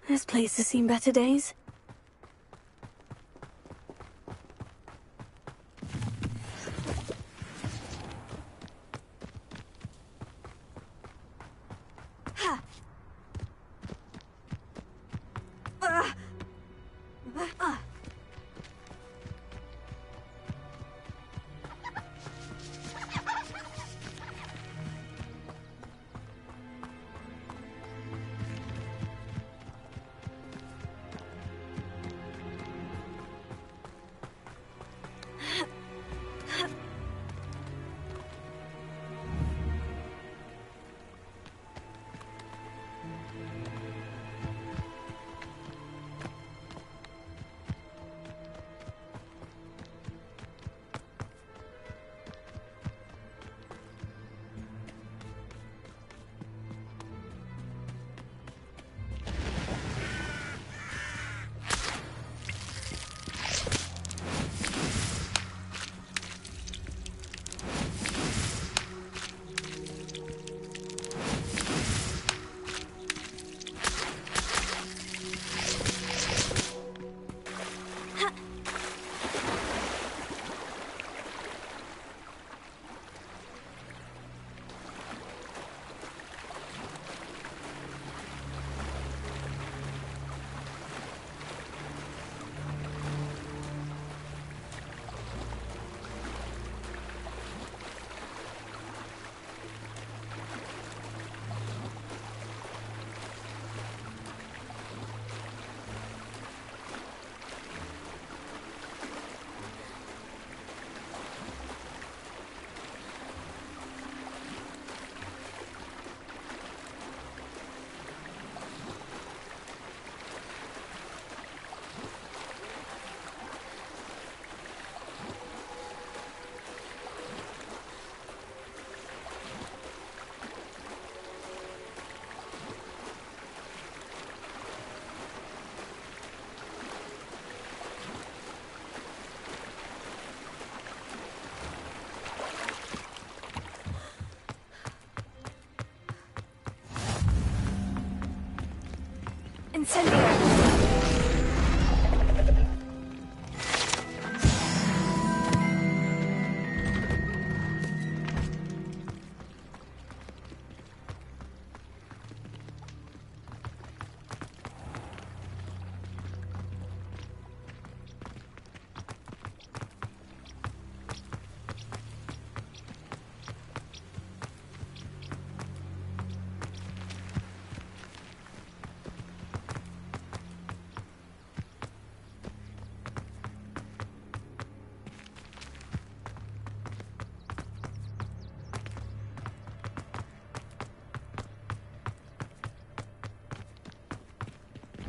This place has seen better days. Incendio!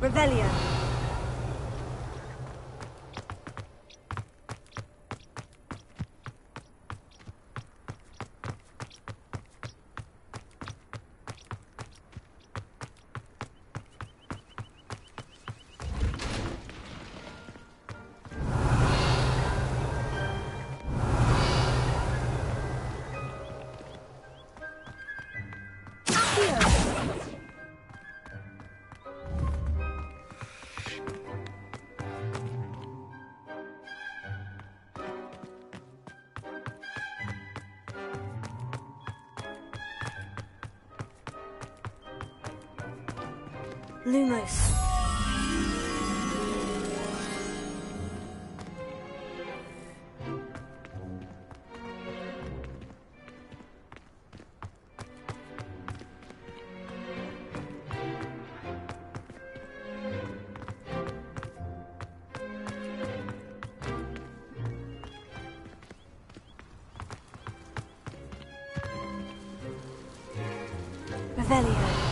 Revelio. Lumos. Revelio.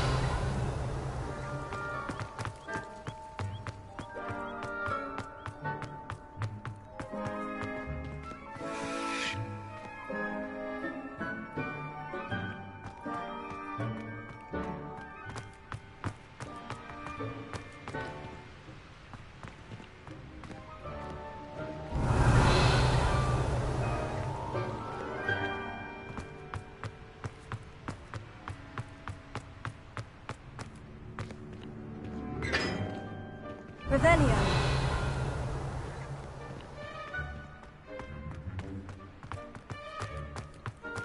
Revelio.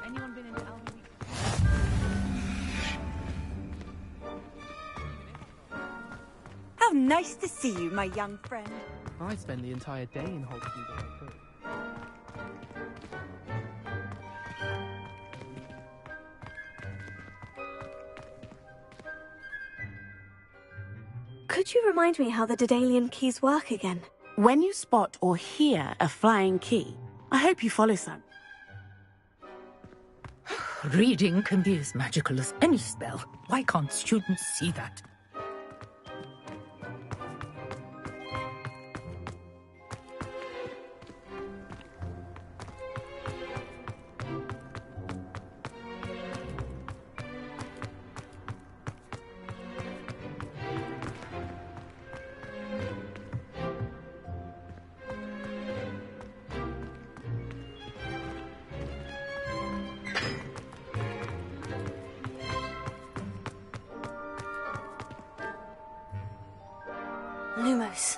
Anyone been into Albion Week? How nice to see you, my young friend. I spend the entire day in Hogsmeade if I could. Could you remind me how the Daedalian keys work again? When you spot or hear a flying key, I hope you follow some. Reading can be as magical as any spell. Why can't students see that? Lumos.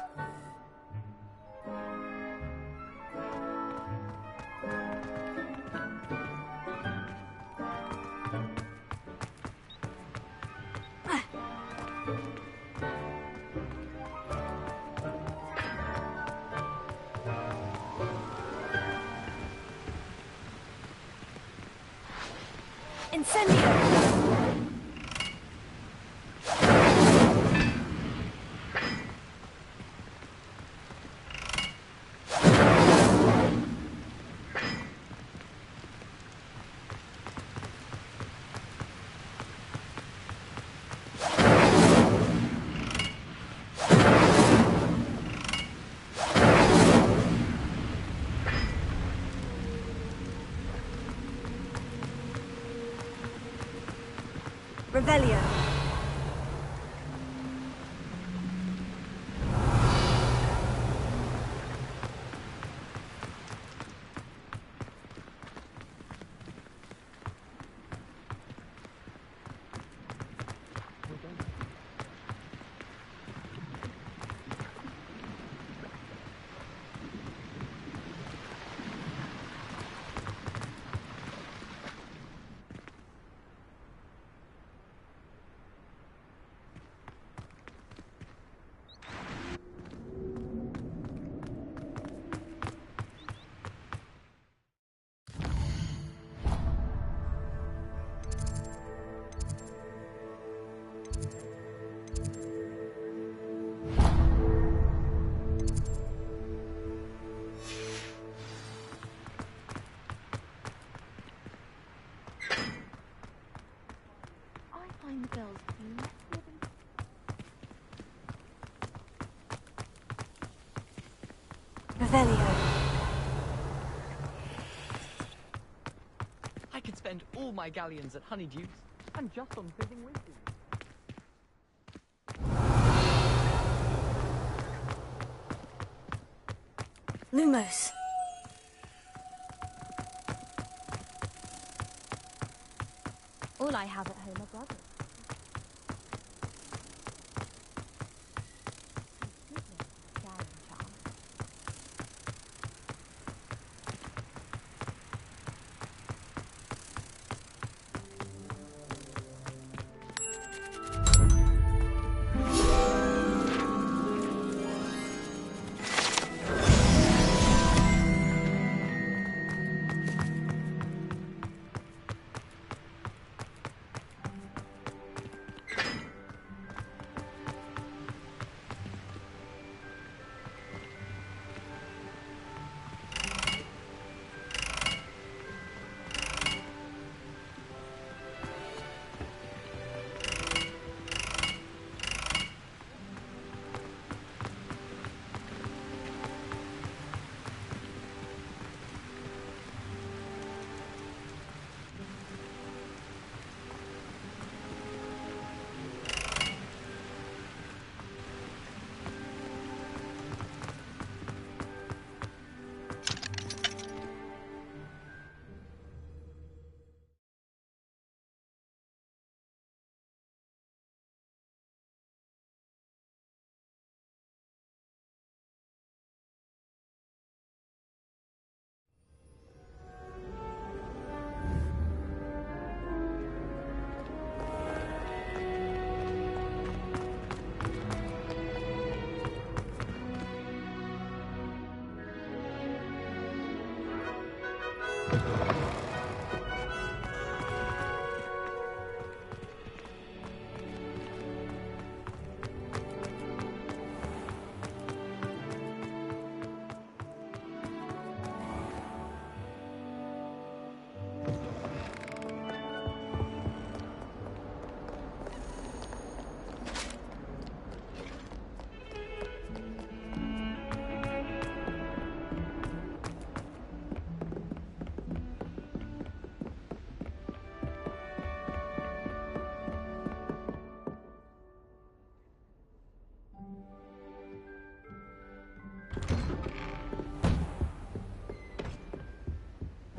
Incendio! Revelio. Revelio. I could spend all my galleons at Honeydews, and just on fizzing whiskey. Lumos. All I have at home are brothers.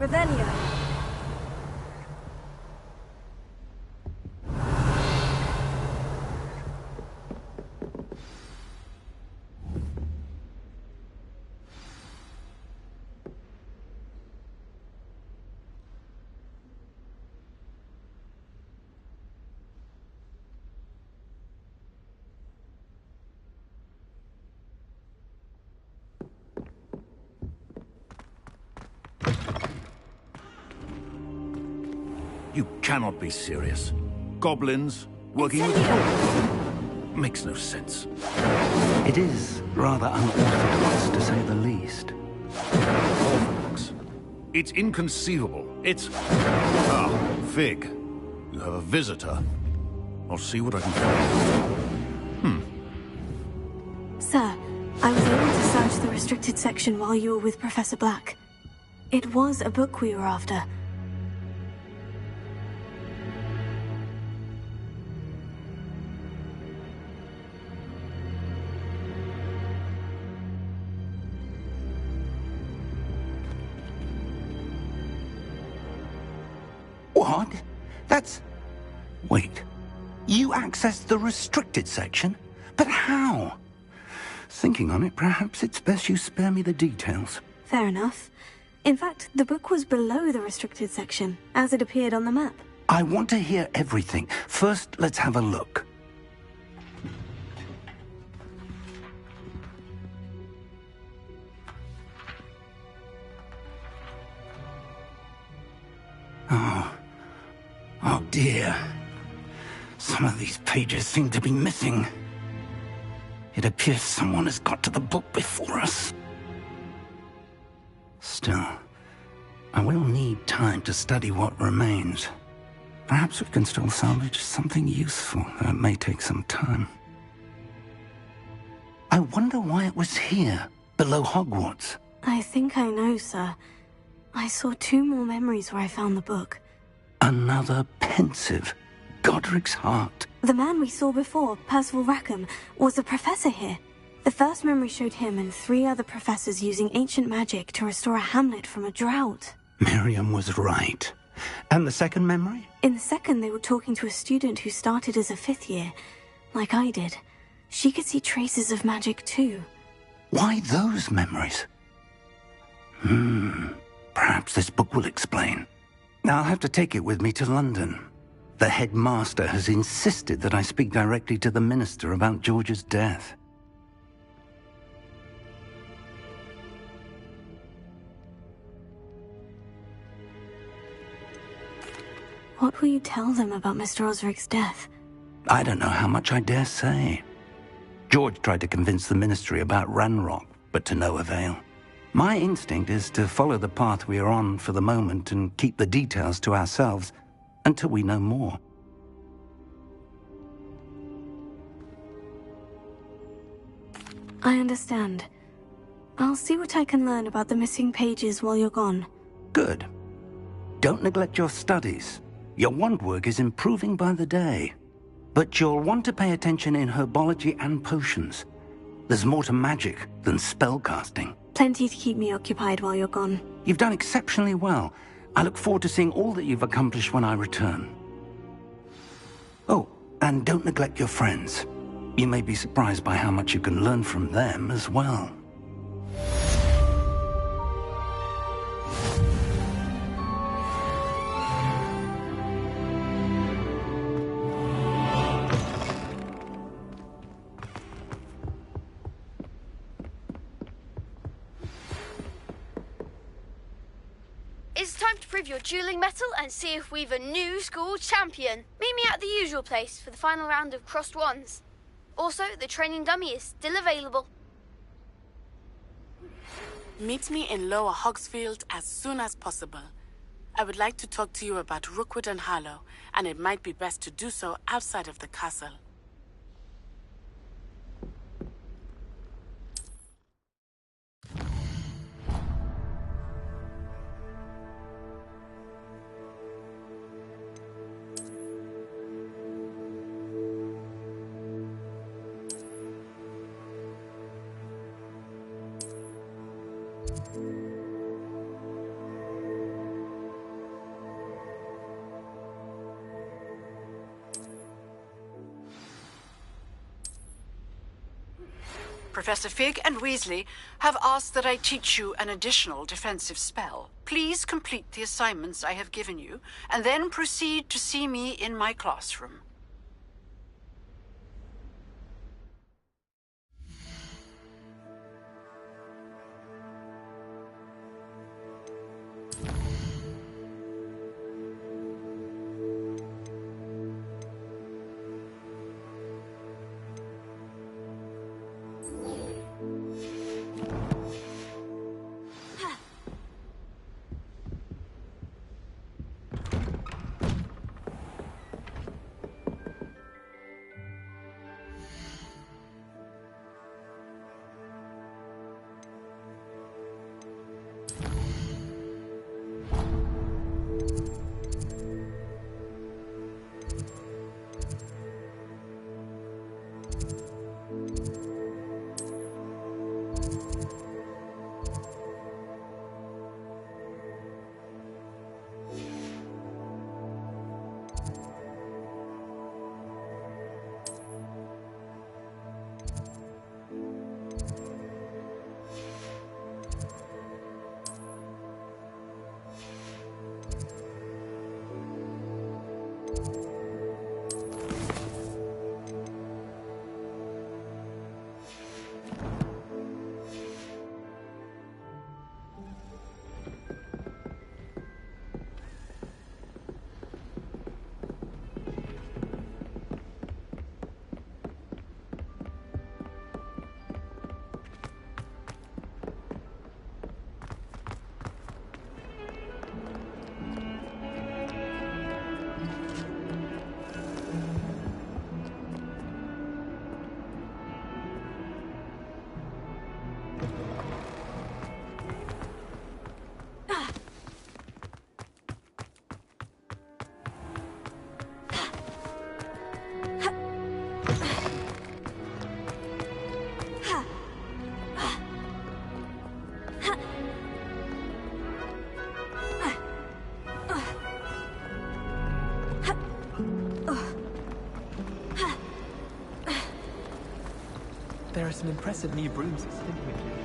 Revelio. You cannot be serious. Goblins working with... Makes no sense. It is rather unorthodox, to say the least. Orthodox. It's inconceivable. It's... Ah, Fig. You have a visitor. I'll see what I can find. Sir, I was able to search the restricted section while you were with Professor Black. It was a book we were after. What? That's... Wait. You accessed the restricted section? But how? Thinking on it, perhaps it's best you spare me the details. Fair enough. In fact, the book was below the restricted section, as it appeared on the map. I want to hear everything. First, let's have a look. Oh dear. Some of these pages seem to be missing. It appears someone has got to the book before us. Still, I will need time to study what remains. Perhaps we can still salvage something useful, though it may take some time. I wonder why it was here, below Hogwarts. I think I know, sir. I saw 2 more memories where I found the book. Another pensive. Godric's heart. The man we saw before, Percival Rackham, was a professor here. The first memory showed him and 3 other professors using ancient magic to restore a hamlet from a drought. Miriam was right. And the second memory? In the second, they were talking to a student who started as a 5th year, like I did. She could see traces of magic too. Why those memories? Perhaps this book will explain. Now I'll have to take it with me to London. The headmaster has insisted that I speak directly to the minister about George's death. What will you tell them about Mr. Osric's death? I don't know how much I dare say. George tried to convince the ministry about Ranrock, but to no avail. My instinct is to follow the path we are on for the moment and keep the details to ourselves until we know more. I understand. I'll see what I can learn about the missing pages while you're gone. Good. Don't neglect your studies. Your wand work is improving by the day. But you'll want to pay attention in herbology and potions. There's more to magic than spellcasting. Plenty to keep me occupied while you're gone. You've done exceptionally well. I look forward to seeing all that you've accomplished when I return. Oh, and don't neglect your friends. You may be surprised by how much you can learn from them as well. It's time to prove your dueling mettle and see if we've a new school champion. Meet me at the usual place for the final round of crossed wands. Also, the training dummy is still available. Meet me in Lower Hogsfield as soon as possible. I would like to talk to you about Rookwood and Harlow, and it might be best to do so outside of the castle. Professor Fig and Weasley have asked that I teach you an additional defensive spell. Please complete the assignments I have given you, and then proceed to see me in my classroom. There are some impressive new brooms at Slinkwood.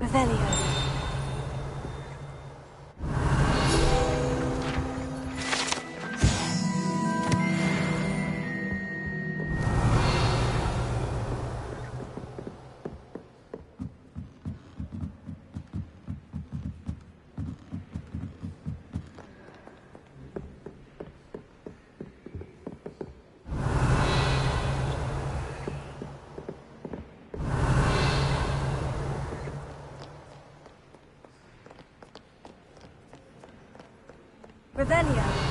Revelio. Revelio.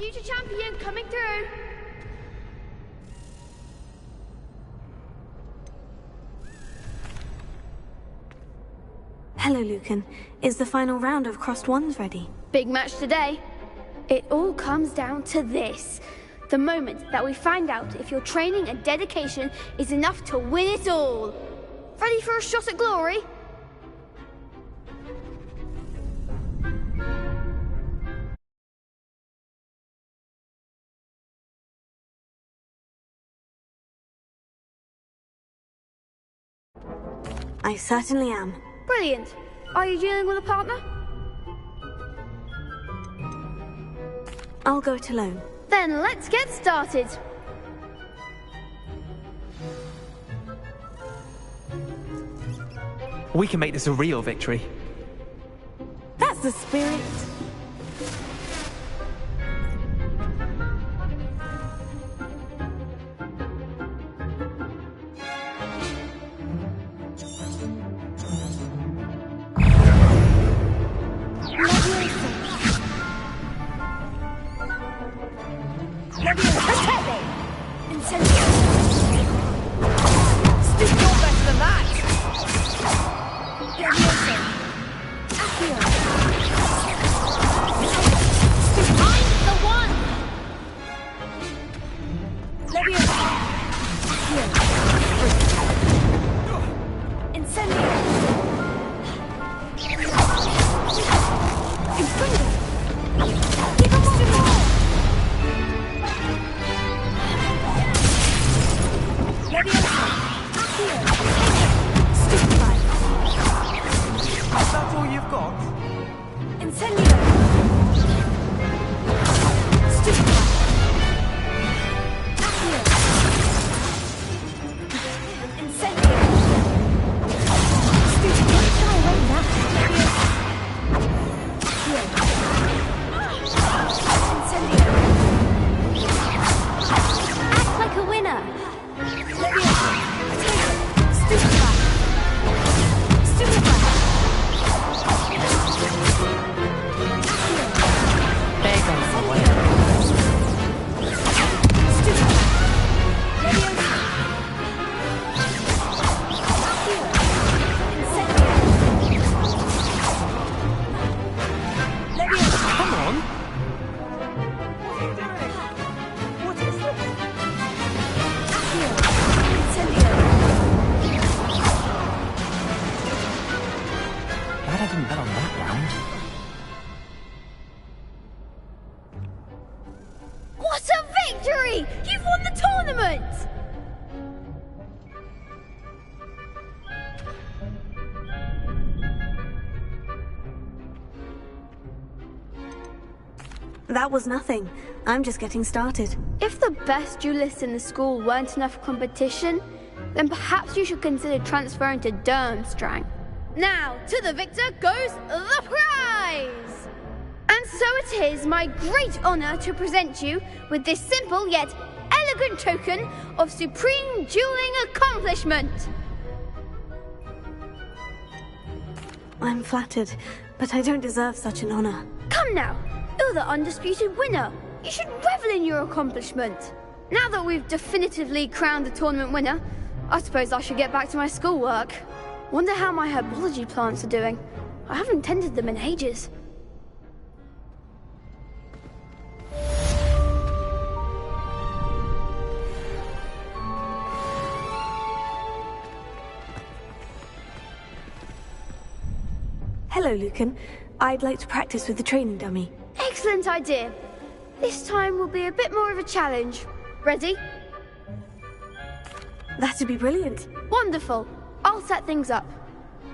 Future champion coming through. Hello, Lucan. Is the final round of Crossed Ones ready? Big match today. It all comes down to this. The moment that we find out if your training and dedication is enough to win it all. Ready for a shot at glory? I certainly am. Brilliant. Are you dealing with a partner? I'll go it alone. Then let's get started. We can make this a real victory. That's the spirit. What a victory! You've won the tournament! That was nothing. I'm just getting started. If the best duelists in the school weren't enough competition, then perhaps you should consider transferring to Durmstrang. Now, to the victor goes the prize! And so it is my great honor to present you with this simple yet elegant token of supreme dueling accomplishment. I'm flattered, but I don't deserve such an honor. Come now, you're the undisputed winner. You should revel in your accomplishment. Now that we've definitively crowned the tournament winner, I suppose I should get back to my schoolwork. Wonder how my herbology plants are doing. I haven't tended them in ages. Hello, Lucan. I'd like to practice with the training dummy. Excellent idea. This time will be a bit more of a challenge. Ready? That'd be brilliant. Wonderful. I'll set things up.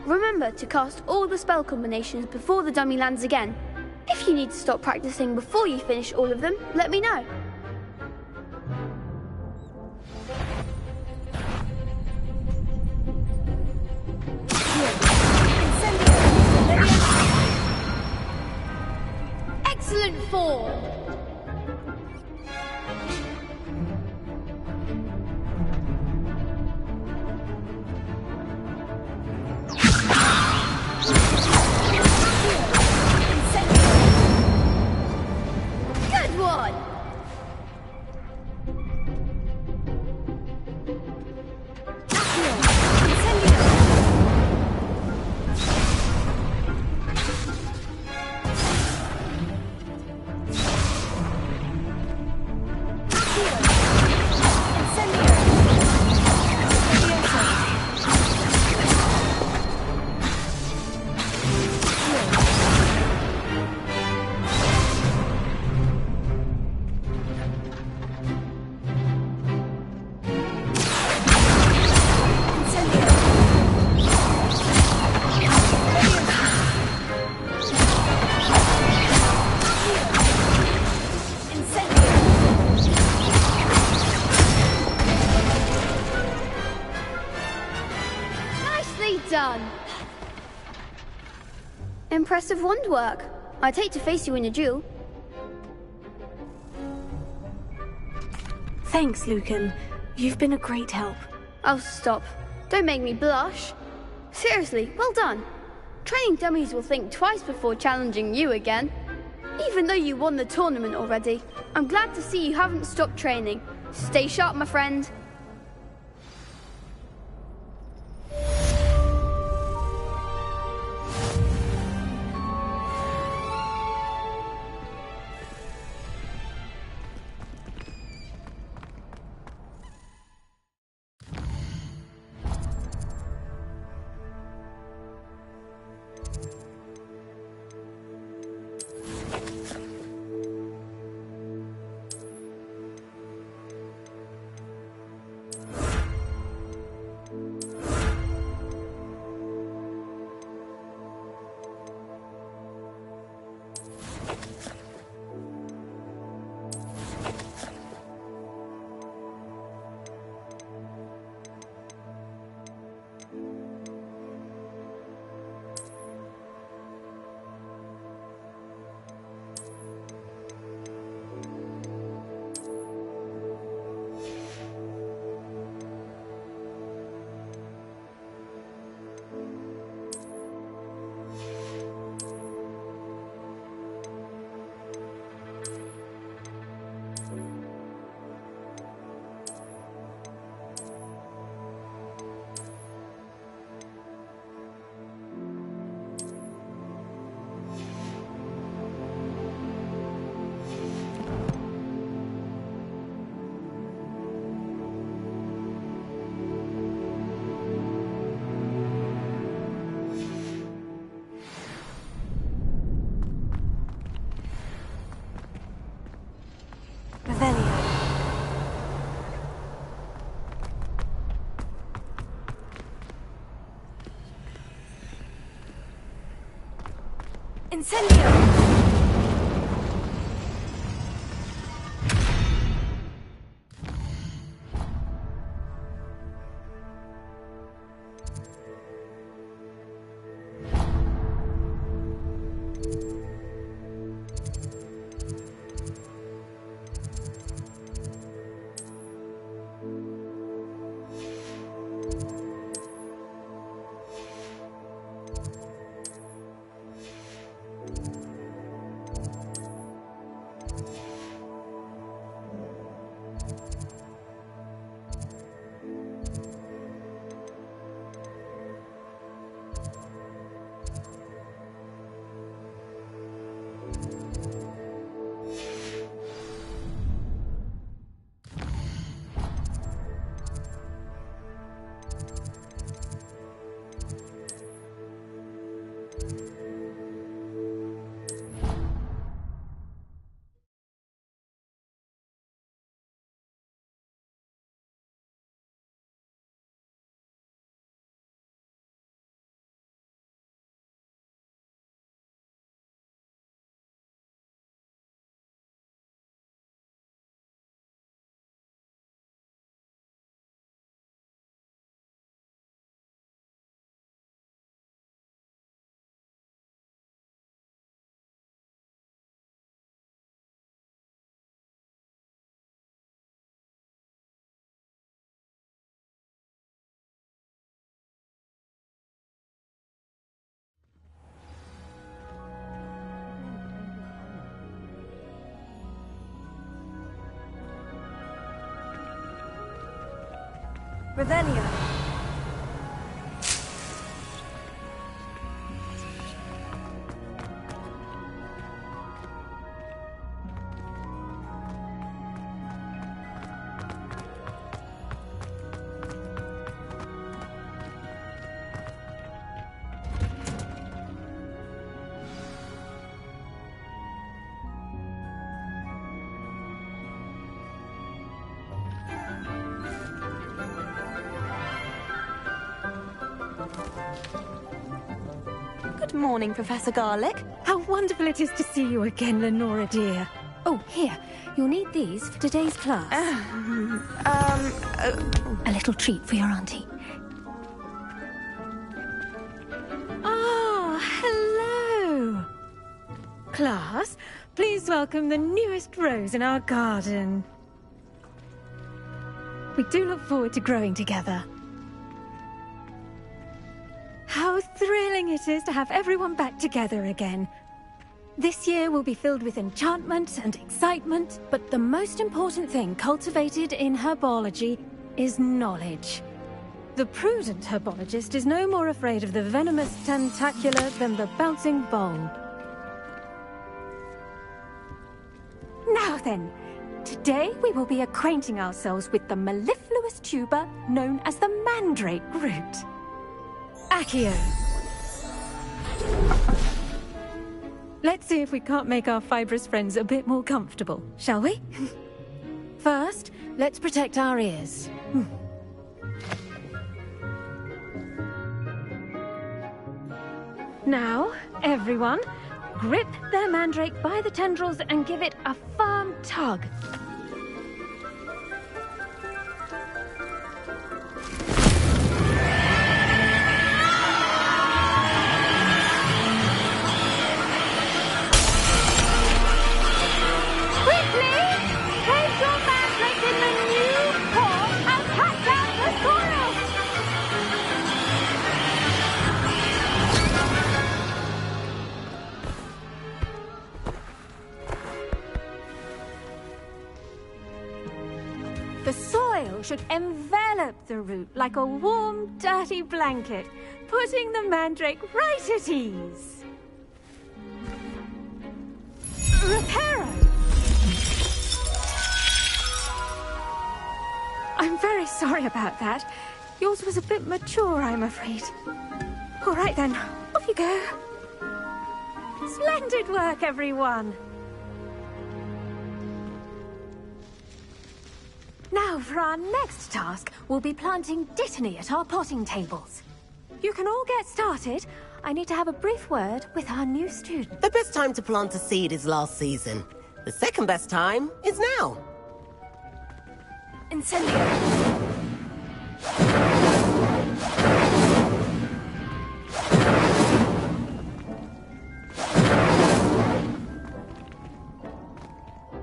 Remember to cast all the spell combinations before the dummy lands again. If you need to stop practicing before you finish all of them, let me know. Excellent form! Good one! impressive wand work. I'd hate to face you in a duel. Thanks, Lucan. You've been a great help. Oh, stop. Don't make me blush. Seriously, well done. Training dummies will think twice before challenging you again. Even though you won the tournament already, I'm glad to see you haven't stopped training. Stay sharp, my friend. Incendio! Revelio. Good morning, Professor Garlick. How wonderful it is to see you again, Lenora dear. Oh, here. You'll need these for today's class. A little treat for your auntie. Ah, hello. Class, please welcome the newest rose in our garden. We do look forward to growing together. How thrilling it is to have everyone back together again. This year will be filled with enchantment and excitement, but the most important thing cultivated in herbology is knowledge. The prudent herbologist is no more afraid of the venomous tentacula than the bouncing bowl. Now then, today we will be acquainting ourselves with the mellifluous tuber known as the mandrake root. Accio. Let's see if we can't make our fibrous friends a bit more comfortable, shall we? First, let's protect our ears. Now, everyone, grip their mandrake by the tendrils and give it a firm tug. The soil should envelop the root like a warm, dirty blanket, putting the mandrake right at ease. Reparo! I'm very sorry about that. Yours was a bit mature, I'm afraid. All right then, off you go. Splendid work, everyone! Now, for our next task, we'll be planting Dittany at our potting tables. You can all get started. I need to have a brief word with our new student. The best time to plant a seed is last season. The second best time is now. Incendio.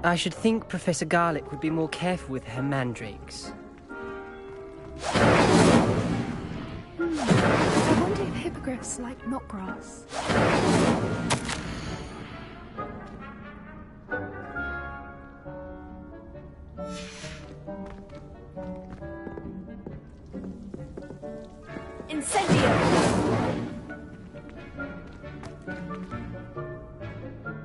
I should think Professor Garlick would be more careful with her mandrakes. I wonder if hippogriffs like knotgrass. Incendio!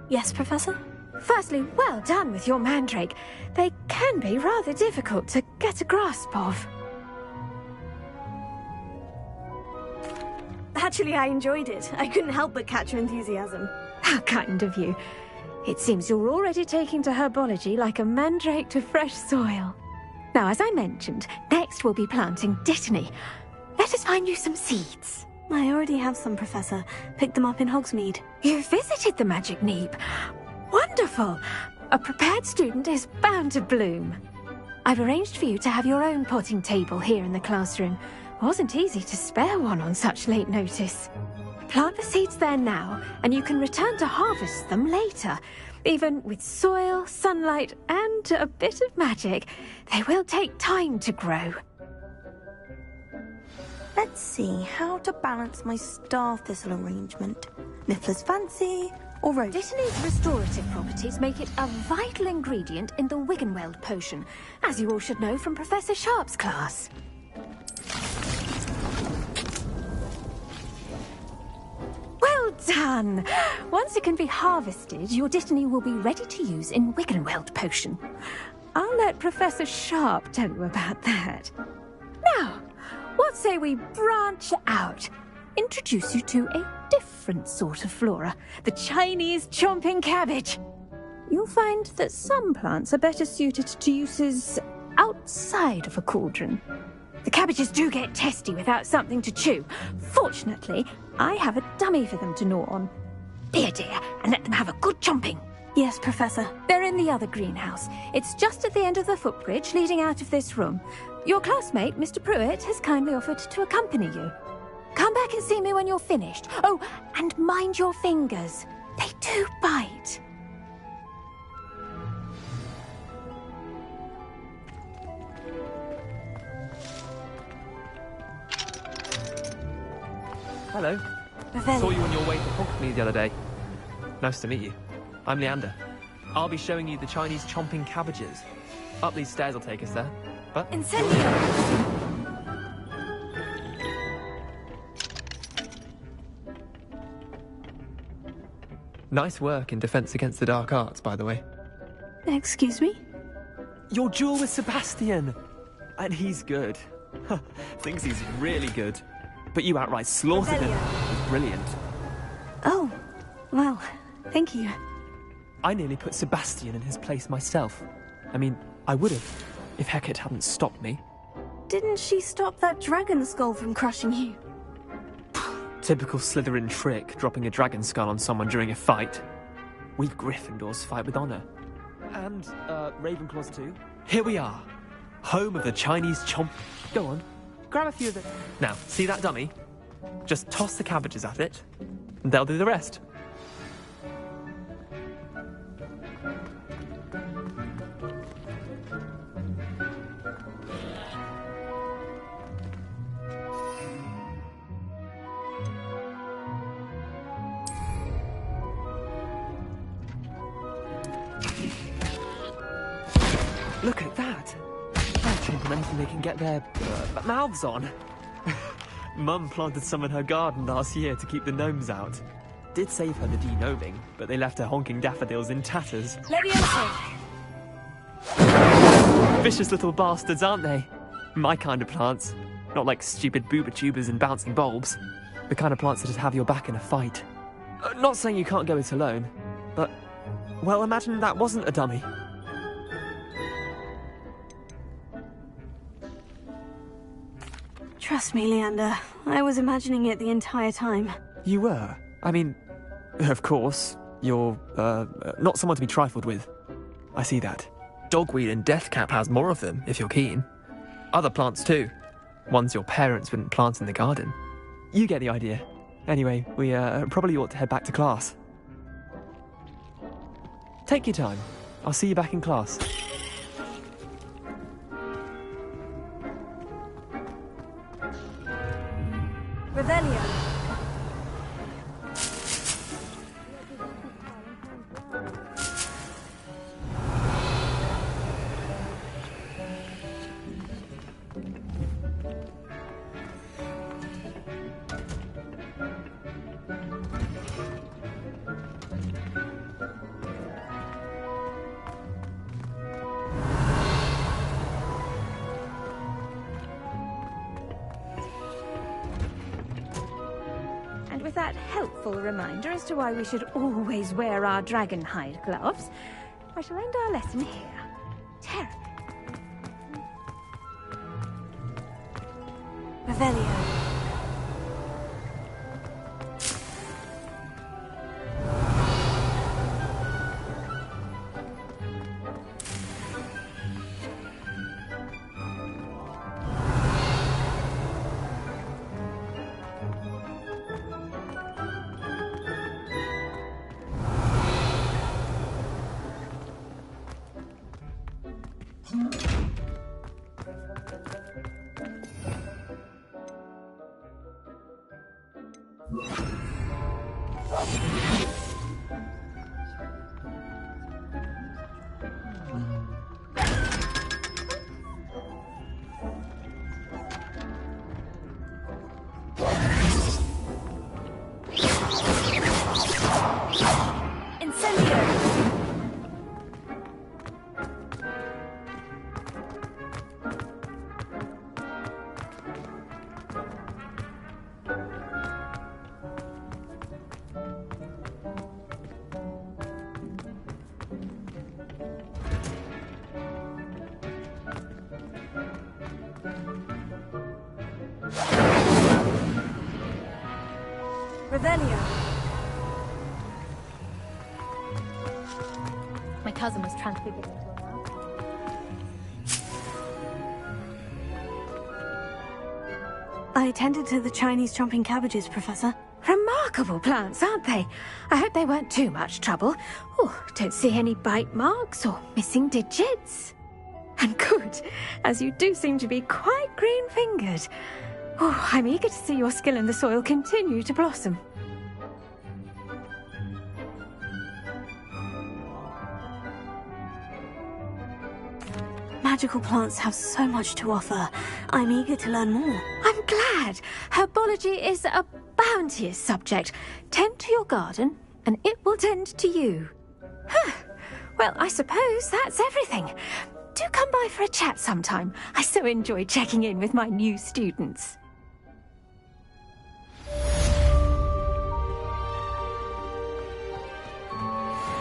Yes, Professor? Firstly, well done with your mandrake. They can be rather difficult to get a grasp of. Actually, I enjoyed it. I couldn't help but catch your enthusiasm. How kind of you. It seems you're already taking to herbology like a mandrake to fresh soil. Now, as I mentioned, next we'll be planting Dittany. Let us find you some seeds. I already have some, Professor. Picked them up in Hogsmeade. You visited the Magic Neep. Wonderful! A prepared student is bound to bloom. I've arranged for you to have your own potting table here in the classroom. Wasn't easy to spare one on such late notice. Plant the seeds there now, and you can return to harvest them later. Even with soil, sunlight, and a bit of magic, they will take time to grow. Let's see how to balance my star thistle arrangement. Niffler's fancy, or rose? Dittany's restorative properties make it a vital ingredient in the Wiggenweld potion, as you all should know from Professor Sharp's class. Well done! Once it can be harvested, your Dittany will be ready to use in Wiggenweld potion. I'll let Professor Sharp tell you about that. Now, what say we branch out? Introduce you to a different sort of flora, the Chinese chomping cabbage. You'll find that some plants are better suited to uses outside of a cauldron. The cabbages do get testy without something to chew. Fortunately, I have a dummy for them to gnaw on. Here, dear, and let them have a good chomping. Yes, Professor. They're in the other greenhouse. It's just at the end of the footbridge leading out of this room. Your classmate, Mr. Pruitt, has kindly offered to accompany you. Come back and see me when you're finished. Oh, and mind your fingers. They do bite. Hello. Revelio. Saw you on your way to Hogsmeade the other day. Nice to meet you. I'm Leander. I'll be showing you the Chinese chomping cabbages. Up these stairs will take us there. But... Incendio! Nice work in Defense Against the Dark Arts, by the way. Excuse me? Your duel with Sebastian! And he's good. Thinks he's really good. But you outright slaughtered him. It was brilliant. Oh, well, thank you. I nearly put Sebastian in his place myself. I mean, I would have, if Hecate hadn't stopped me. Didn't she stop that dragon skull from crushing you? Typical Slytherin trick, dropping a dragon skull on someone during a fight. We Gryffindors fight with honor. And, Ravenclaws too. Here we are. Home of the Chinese chomp... Go on, grab a few of them. Now, see that dummy? Just toss the cabbages at it, and they'll do the rest. Look at that! They're chomping anything they can get their mouths on. Mum planted some in her garden last year to keep the gnomes out. Did save her the de-gnoming, but they left her honking daffodils in tatters. Leviosa! Vicious little bastards, aren't they? My kind of plants. Not like stupid booba tubers and bouncing bulbs. The kind of plants that just have your back in a fight. Not saying you can't go it alone, but... well, imagine that wasn't a dummy. Trust me, Leander. I was imagining it the entire time. You were? I mean, of course, you're, not someone to be trifled with. I see that. Dogweed and Deathcap has more of them, if you're keen. Other plants too. Ones your parents wouldn't plant in the garden. You get the idea. Anyway, we, probably ought to head back to class. Take your time. I'll see you back in class. Revelio. With that helpful reminder as to why we should always wear our dragon hide gloves, I shall end our lesson here. Terra. Revelio. Revelio. My cousin was transfigured into a mouse. I attended to the Chinese chomping cabbages, Professor. Remarkable! remarkable plants, aren't they? I hope they weren't too much trouble. Oh, don't see any bite marks or missing digits. And good, as you do seem to be quite green-fingered. Oh, I'm eager to see your skill in the soil continue to blossom. Magical plants have so much to offer. I'm eager to learn more. I'm glad. Herbology is a bounteous subject. Tend to your garden, and it will tend to you. Huh. Well, I suppose that's everything. Do come by for a chat sometime. I so enjoy checking in with my new students.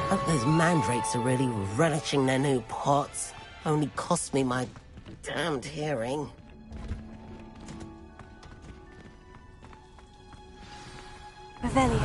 Hope those mandrakes are really relishing their new pots. Only cost me my damned hearing. Revelio.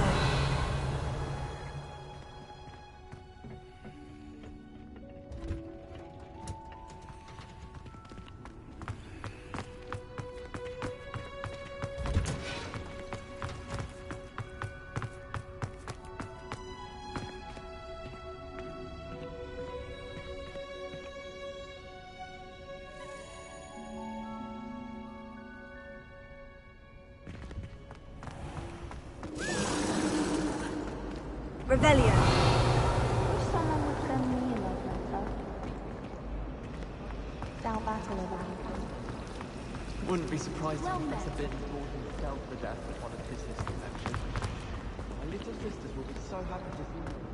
Revelio. Wish someone would send me a love letter. Doubt that'll ever happen. Wouldn't be surprised if Professor Bin called himself the death of one of his sisters, actually. My little sisters will be so happy to see you.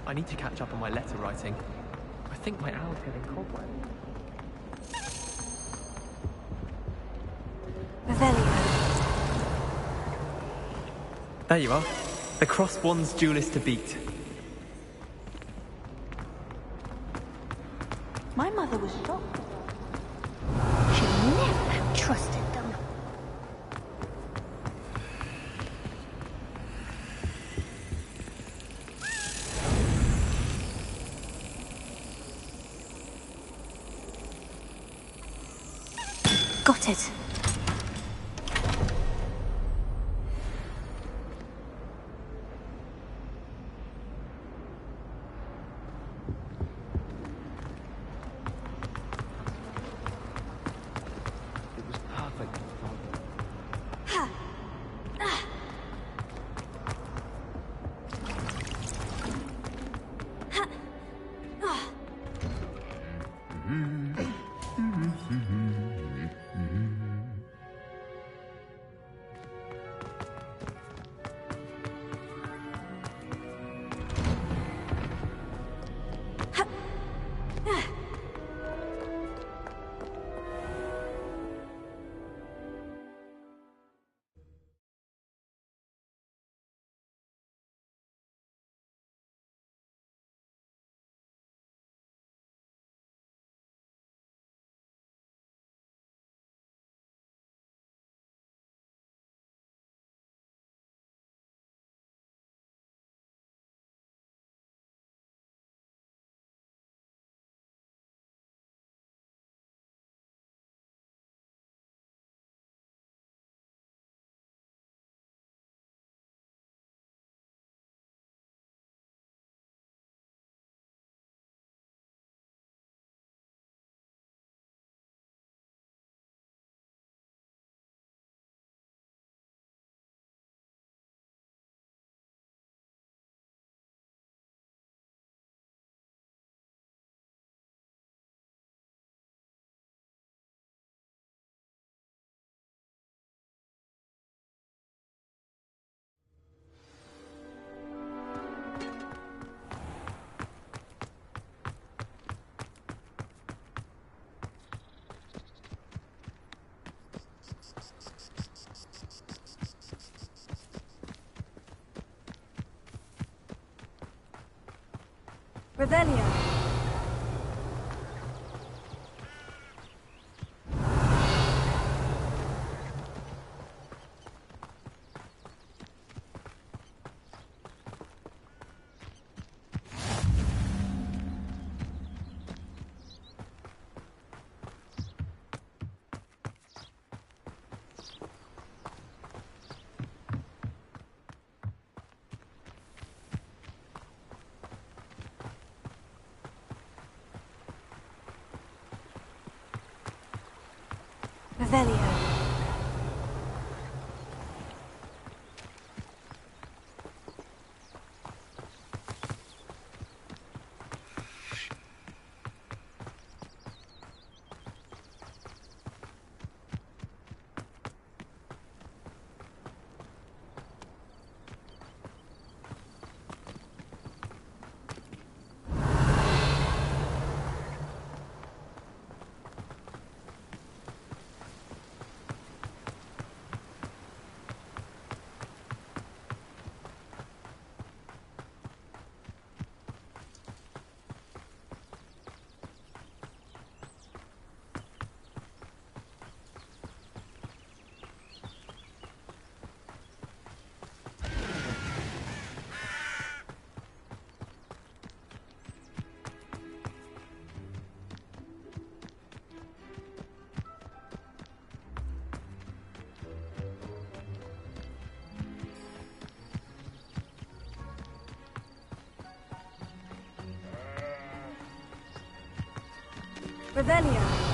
I need to catch up on my letter writing. I think my owl's getting cobweb. There you are. The Cross Wands duelist to beat. My mother was shocked. She'd never have trusted them. Got it. It was perfect. Revelio. Revelio. Revelio.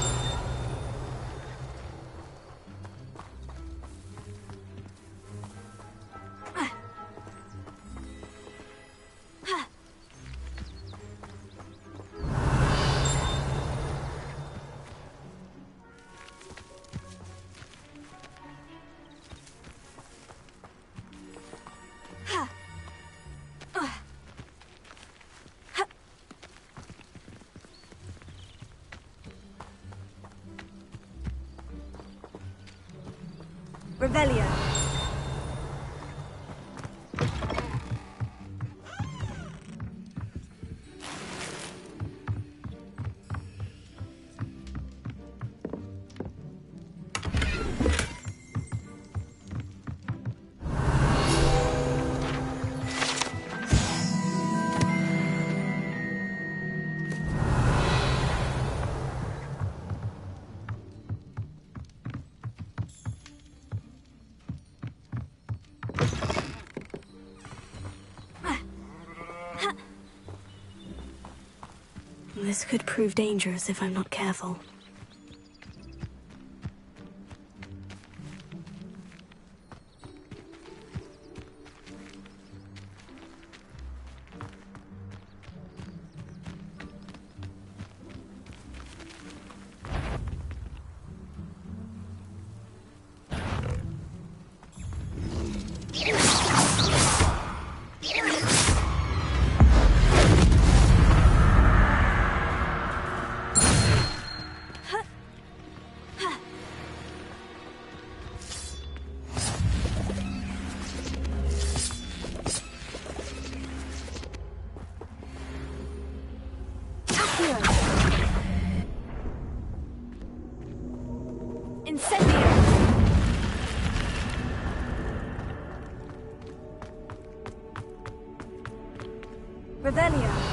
Revelio. This could prove dangerous if I'm not careful. Revelio.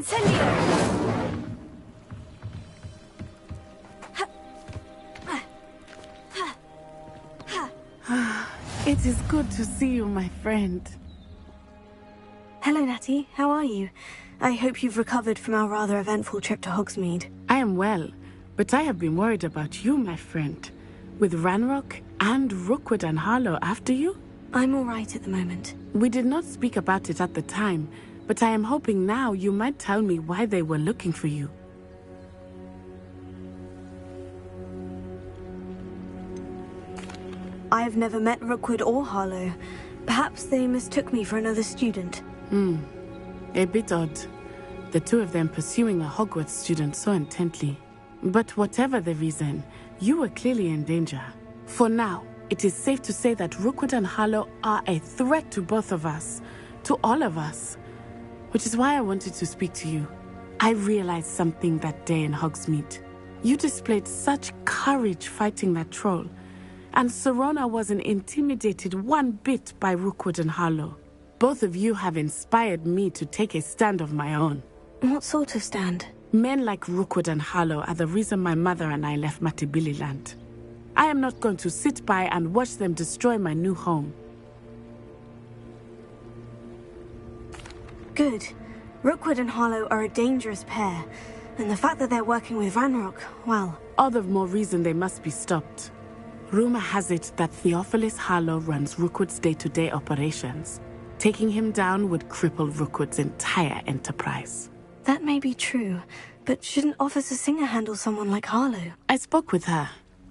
Incendio! It is good to see you, my friend. Hello, Natty. How are you? I hope you've recovered from our rather eventful trip to Hogsmeade. I am well, but I have been worried about you, my friend. With Ranrock and Rookwood and Harlow after you? I'm all right at the moment. We did not speak about it at the time, but I am hoping now you might tell me why they were looking for you. I've never met Rookwood or Harlow. Perhaps they mistook me for another student. A bit odd. The two of them pursuing a Hogwarts student so intently. But whatever the reason, you were clearly in danger. For now, it is safe to say that Rookwood and Harlow are a threat to both of us. To all of us. Which is why I wanted to speak to you. I realized something that day in Hogsmeade. You displayed such courage fighting that troll. And Serona wasn't intimidated one bit by Rookwood and Harlow. Both of you have inspired me to take a stand of my own. What sort of stand? Men like Rookwood and Harlow are the reason my mother and I left Matibili land. I am not going to sit by and watch them destroy my new home. Good. Rookwood and Harlow are a dangerous pair, and the fact that they're working with Ranrock, well... All the more reason they must be stopped. Rumor has it that Theophilus Harlow runs Rookwood's day-to-day operations. Taking him down would cripple Rookwood's entire enterprise. That may be true, but shouldn't Officer Singer handle someone like Harlow? I spoke with her.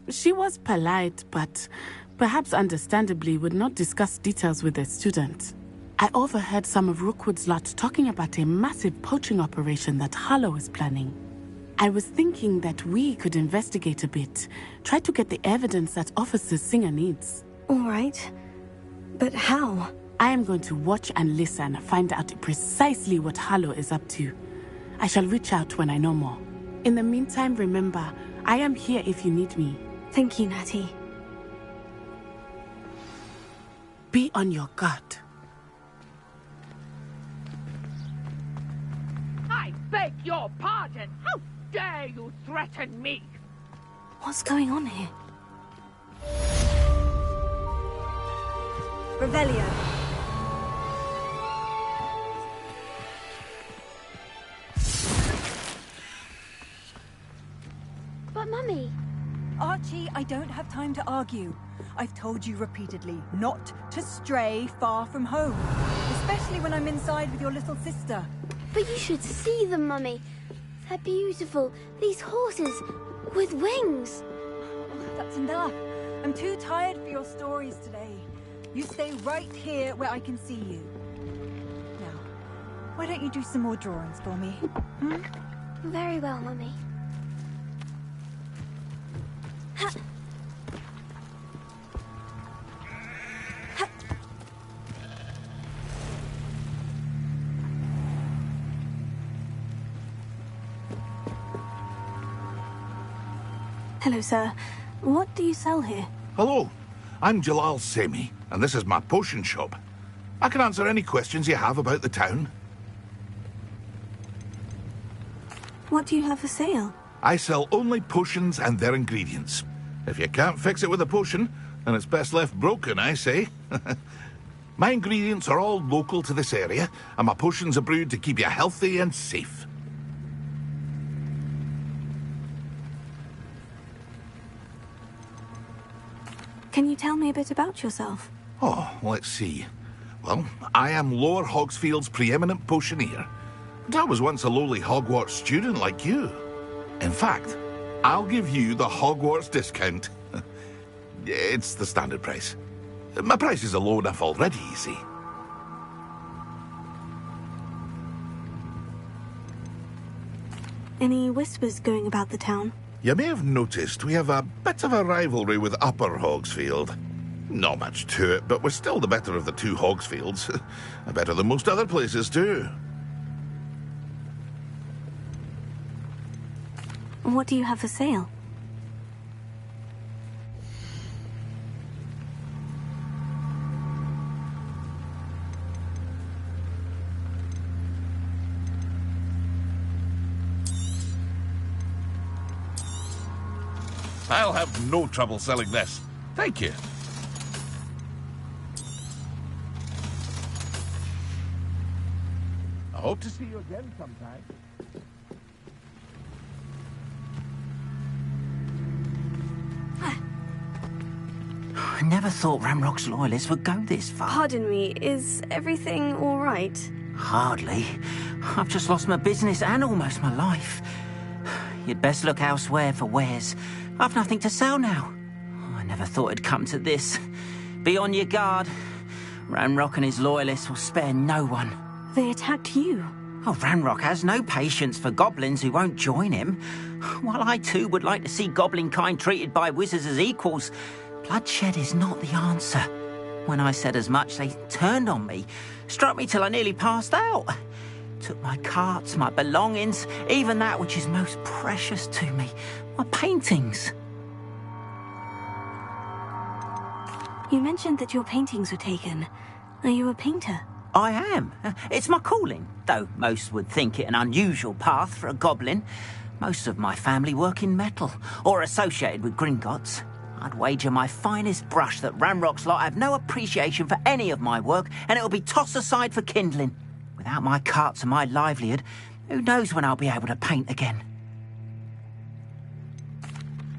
She was polite, but perhaps understandably would not discuss details with a student. I overheard some of Rookwood's lot talking about a massive poaching operation that Harlow is planning. I was thinking that we could investigate a bit, try to get the evidence that Officer Singer needs. All right. But how? I am going to watch and listen, find out precisely what Harlow is up to. I shall reach out when I know more. In the meantime, remember, I am here if you need me. Thank you, Natty. Be on your guard. I beg your pardon. How dare you threaten me? What's going on here? Revelio. But Mummy... Archie, I don't have time to argue. I've told you repeatedly not to stray far from home. Especially when I'm inside with your little sister. But you should see them, Mummy. They're beautiful. These horses with wings. That's enough. I'm too tired for your stories today. You stay right here where I can see you. Now, why don't you do some more drawings for me? Very well, Mummy. Hello, sir. What do you sell here? Hello, I'm Jalal Semi, and this is my potion shop. I can answer any questions you have about the town. What do you have for sale? I sell only potions and their ingredients. If you can't fix it with a potion, then it's best left broken, I say. My ingredients are all local to this area, and my potions are brewed to keep you healthy and safe. Can you tell me a bit about yourself? Oh, let's see. Well, I am Lower Hogsfield's preeminent potioneer. And I was once a lowly Hogwarts student like you. In fact, I'll give you the Hogwarts discount. It's the standard price. My prices are low enough already, you see. Any whispers going about the town? You may have noticed we have a bit of a rivalry with Upper Hogsfield. Not much to it, but we're still the better of the two Hogsfields. Better than most other places, too. What do you have for sale? I'll have no trouble selling this. Thank you. I hope to see you again sometime. I never thought Ramrock's loyalists would go this far. Pardon me, is everything all right? Hardly. I've just lost my business and almost my life. You'd best look elsewhere for wares. I've nothing to sell now. I never thought it'd come to this. Be on your guard. Ramrock and his loyalists will spare no one. They attacked you. Oh, Ramrock has no patience for goblins who won't join him. While I too would like to see goblin kind treated by wizards as equals, bloodshed is not the answer. When I said as much, they turned on me, struck me till I nearly passed out. Took my carts, my belongings, even that which is most precious to me, my paintings. You mentioned that your paintings were taken. Are you a painter? I am. It's my calling, though most would think it an unusual path for a goblin. Most of my family work in metal, or associated with Gringotts. I'd wager my finest brush that Ramrock's lot have no appreciation for any of my work, and it'll be tossed aside for kindling. Without my carts and my livelihood, who knows when I'll be able to paint again?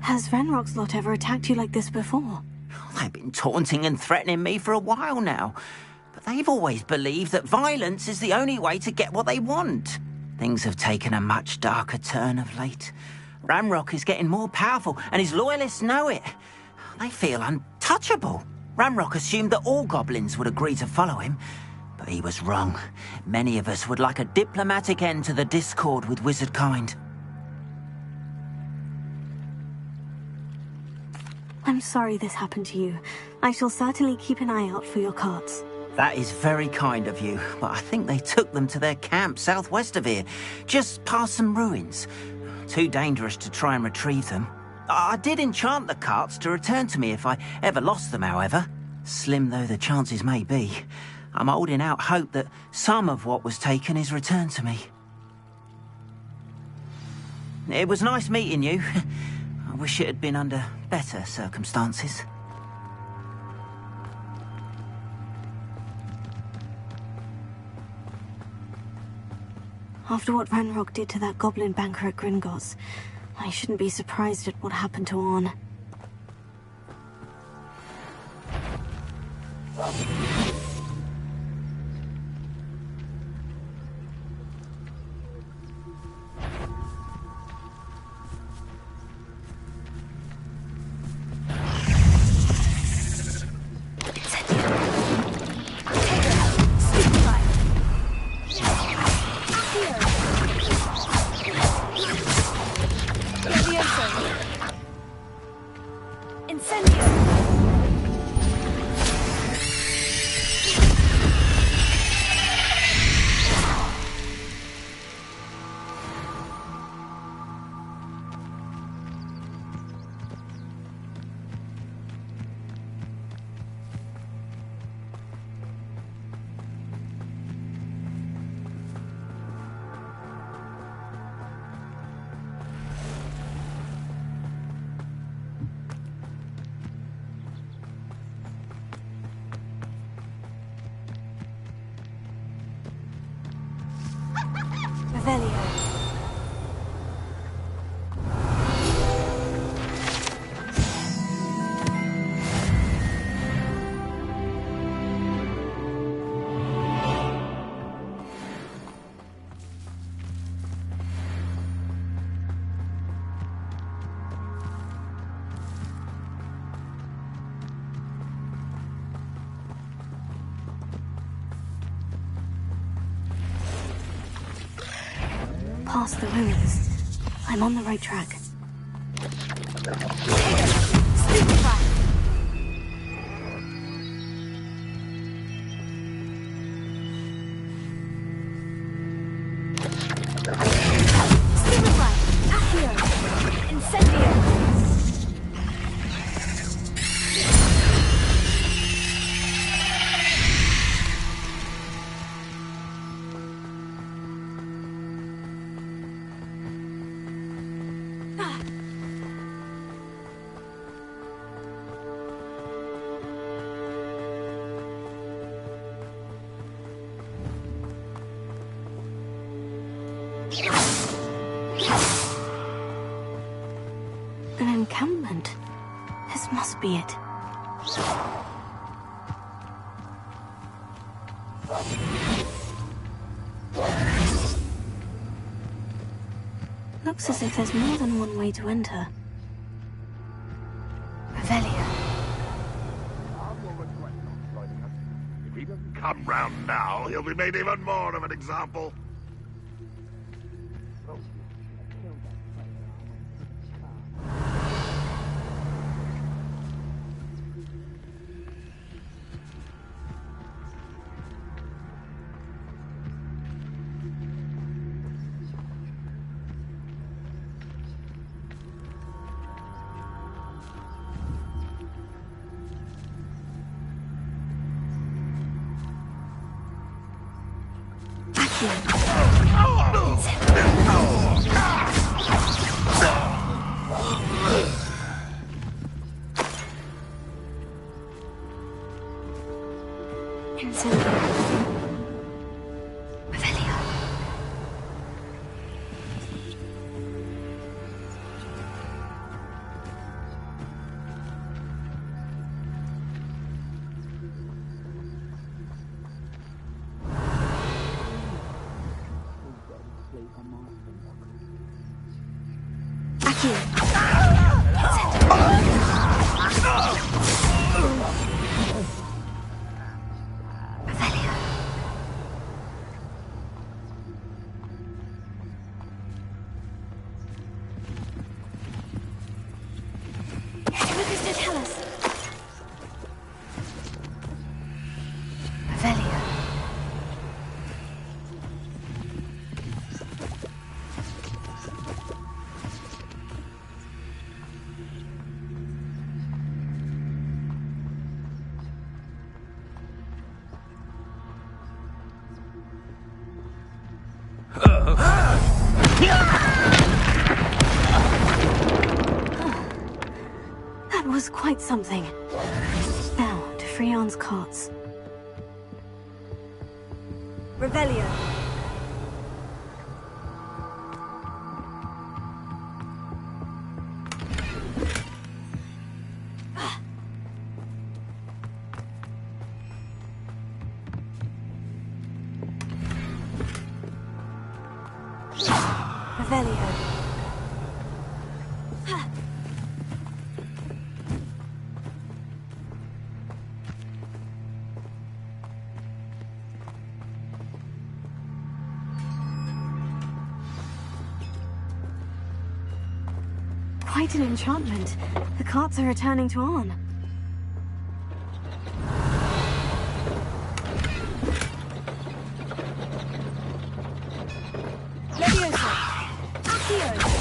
Has Ranrock's lot ever attacked you like this before? They've been taunting and threatening me for a while now, but they've always believed that violence is the only way to get what they want. Things have taken a much darker turn of late. Ramrock is getting more powerful, and his loyalists know it. They feel untouchable. Ramrock assumed that all goblins would agree to follow him, but he was wrong. Many of us would like a diplomatic end to the discord with wizard kind. I'm sorry this happened to you. I shall certainly keep an eye out for your carts. That is very kind of you, but I think they took them to their camp southwest of here, just past some ruins. Too dangerous to try and retrieve them. I did enchant the carts to return to me if I ever lost them, however. Slim though the chances may be, I'm holding out hope that some of what was taken is returned to me. It was nice meeting you. I wish it had been under better circumstances. After what Ranrock did to that goblin banker at Gringotts, I shouldn't be surprised at what happened to Orn. Past the ruins. I'm on the right track. An encampment. This must be it. Looks as if there's more than one way to enter. Revelio. If he doesn't come round now, he'll be made even more of an example. That was quite something. Now, to Freon's cots. Revelio. Revelio. Quite an enchantment. The carts are returning to On. Leviosa. Accio.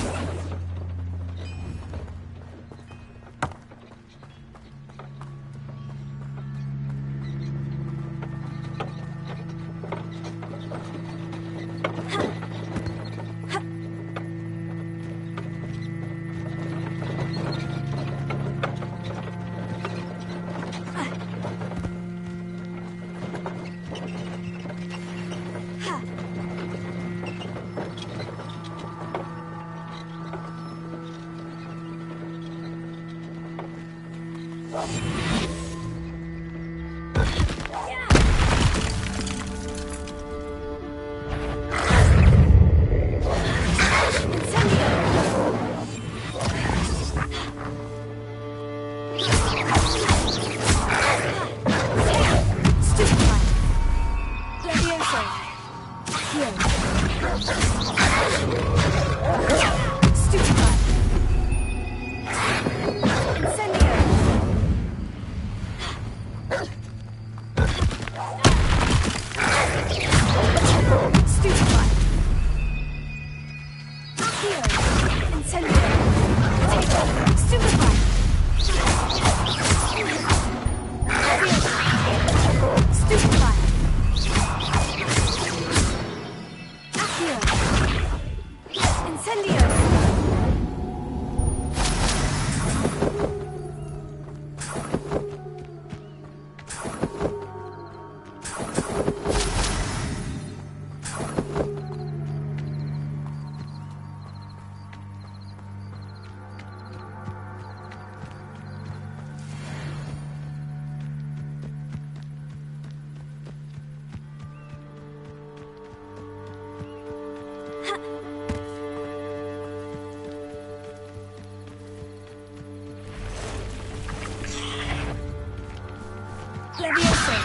Levioso!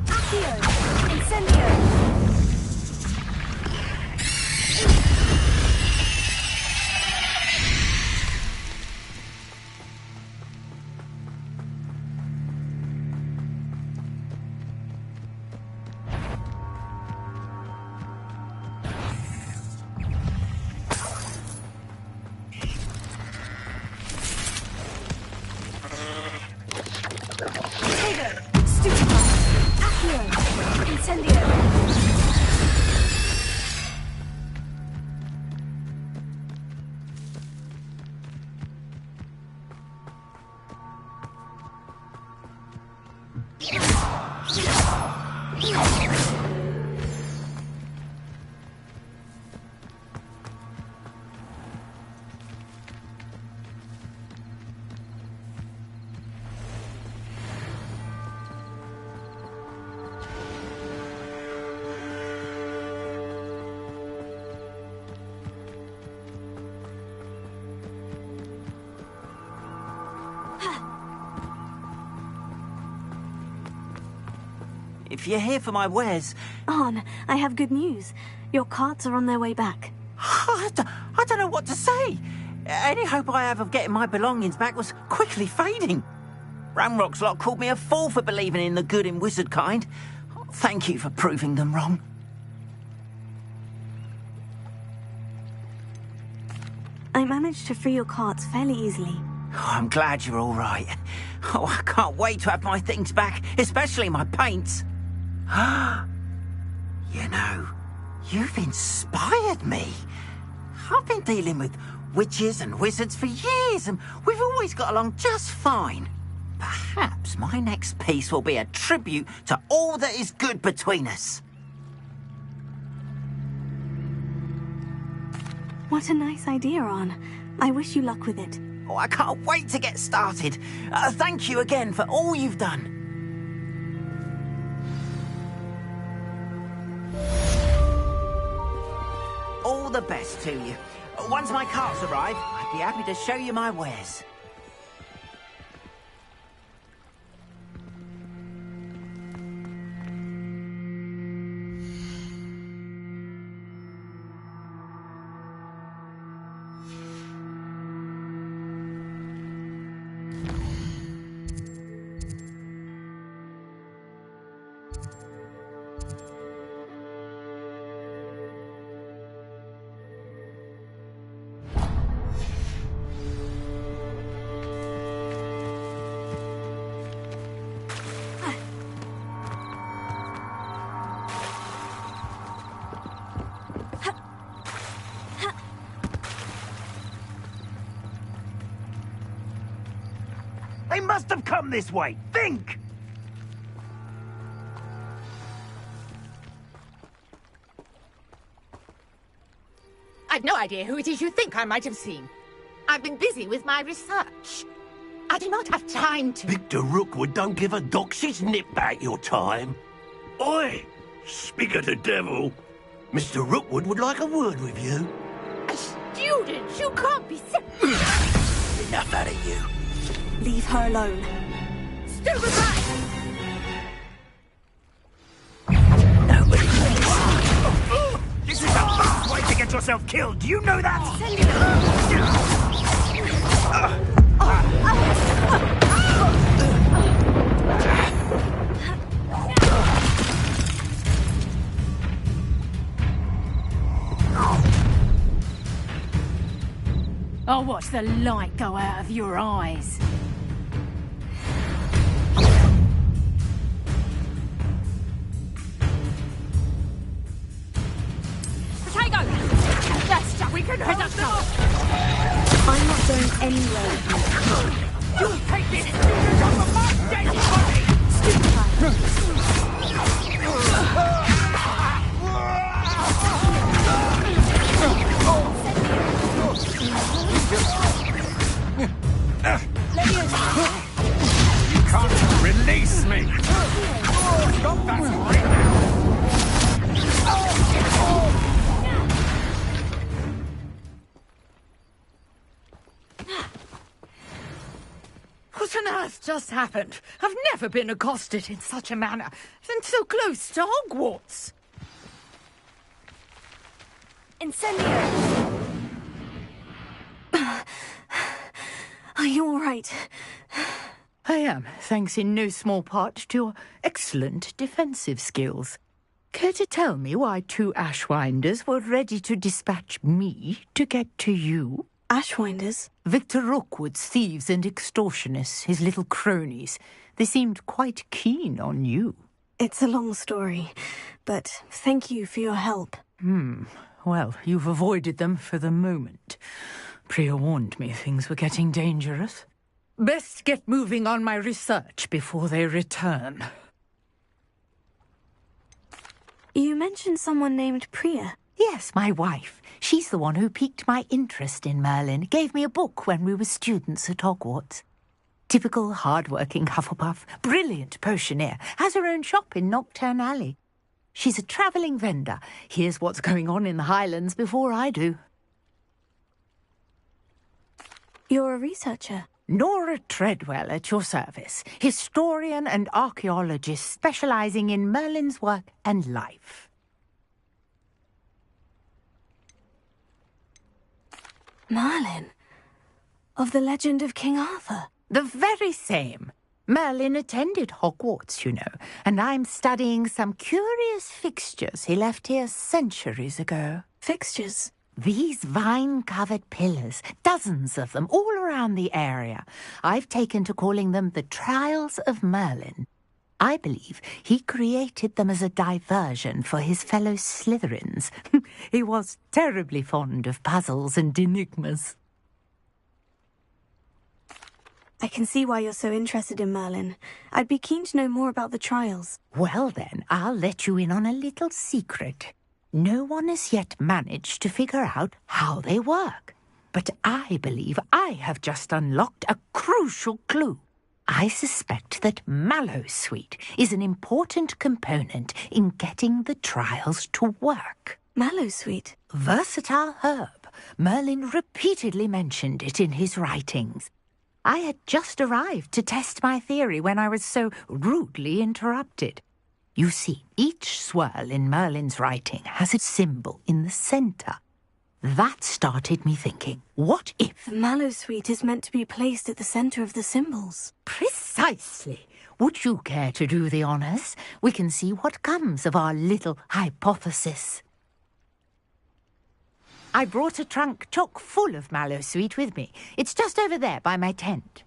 Accio! Incendio! If you're here for my wares... Arn, I have good news. Your carts are on their way back. I don't know what to say. Any hope I have of getting my belongings back was quickly fading. Ranrock's lot called me a fool for believing in the good in wizard kind. Thank you for proving them wrong. I managed to free your carts fairly easily. Oh, I'm glad you're all right. Oh, I can't wait to have my things back, especially my paints. You know, you've inspired me. I've been dealing with witches and wizards for years, and we've always got along just fine. Perhaps my next piece will be a tribute to all that is good between us. What a nice idea, Arn. I wish you luck with it. Oh, I can't wait to get started. Thank you again for all you've done. All the best to you. Once my carts arrive, I'd be happy to show you my wares. They must have come this way. Think! I've no idea who it is you think I might have seen. I've been busy with my research. I do not have time to... Victor Rookwood don't give a doxy's nip back your time. Oi! Speak of the devil. Mr. Rookwood would like a word with you. A student? You can't be... Enough out of you. Leave her alone. Stupefy! Nobody. This is the fast way to get yourself killed. Do you know that? I'll watch the light go out of your eyes. Potato! Yes, we can head us now! I'm not going anywhere. You'll take this student off of my dead body! You can't release me! Stop that right now! Was What on earth just happened? I've never been accosted in such a manner, and so close to Hogwarts. Incendio! Are you all right? I am, thanks in no small part to your excellent defensive skills. Care to tell me why 2 Ashwinders were ready to dispatch me to get to you? Ashwinders? Victor Rookwood's thieves and extortionists, his little cronies. They seemed quite keen on you. It's a long story, but thank you for your help. Well, you've avoided them for the moment. Priya warned me things were getting dangerous. Best get moving on my research before they return. You mentioned someone named Priya. Yes, my wife. She's the one who piqued my interest in Merlin. Gave me a book when we were students at Hogwarts. Typical hard-working Hufflepuff, brilliant potioneer, has her own shop in Knockturn Alley. She's a travelling vendor. Hears what's going on in the Highlands before I do. You're a researcher? Nora Treadwell at your service, historian and archaeologist specialising in Merlin's work and life. Merlin? Of the legend of King Arthur? The very same. Merlin attended Hogwarts, you know, and I'm studying some curious fixtures he left here centuries ago. Fixtures? These vine-covered pillars, dozens of them, all around the area. I've taken to calling them the Trials of Merlin. I believe he created them as a diversion for his fellow Slytherins. He was terribly fond of puzzles and enigmas. I can see why you're so interested in Merlin. I'd be keen to know more about the trials. Well then, I'll let you in on a little secret. No one has yet managed to figure out how they work. But I believe I have just unlocked a crucial clue. I suspect that Mallowsweet is an important component in getting the trials to work. Mallowsweet? Versatile herb. Merlin repeatedly mentioned it in his writings. I had just arrived to test my theory when I was so rudely interrupted. You see, each swirl in Merlin's writing has a symbol in the centre. That started me thinking, what if... The Mallowsweet is meant to be placed at the centre of the symbols. Precisely. Would you care to do the honours? We can see what comes of our little hypothesis. I brought a trunk chock full of Mallowsweet with me. It's just over there by my tent.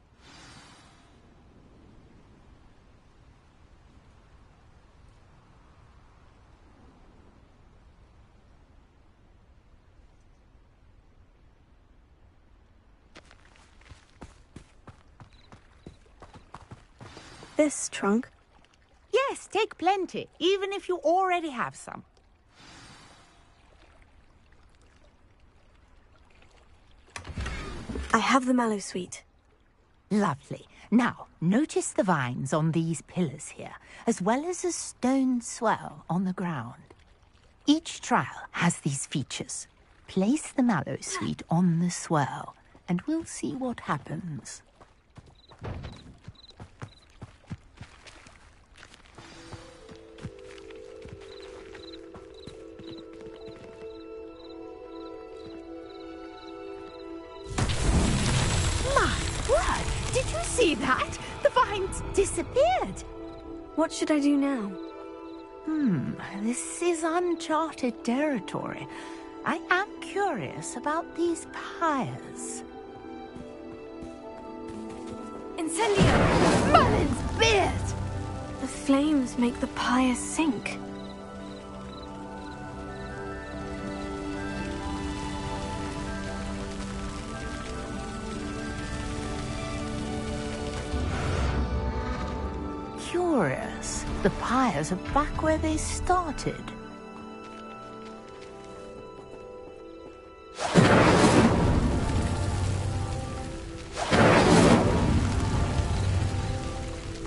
This trunk? Yes, take plenty, even if you already have some. I have the Mallowsweet. Lovely. Now, notice the vines on these pillars here, as well as a stone swell on the ground. Each trial has these features. Place the Mallowsweet on the swell, and we'll see what happens. Did you see that? The vines disappeared. What should I do now? This is uncharted territory. I am curious about these pyres. Incendio! Merlin's beard! The flames make the pyre sink. Curious. The pyres are back where they started.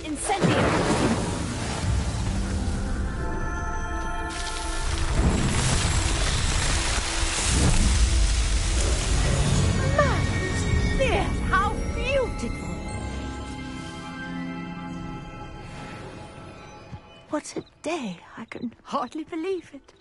Incendio! Merlin's beard! How beautiful! What a day. I can hardly believe it.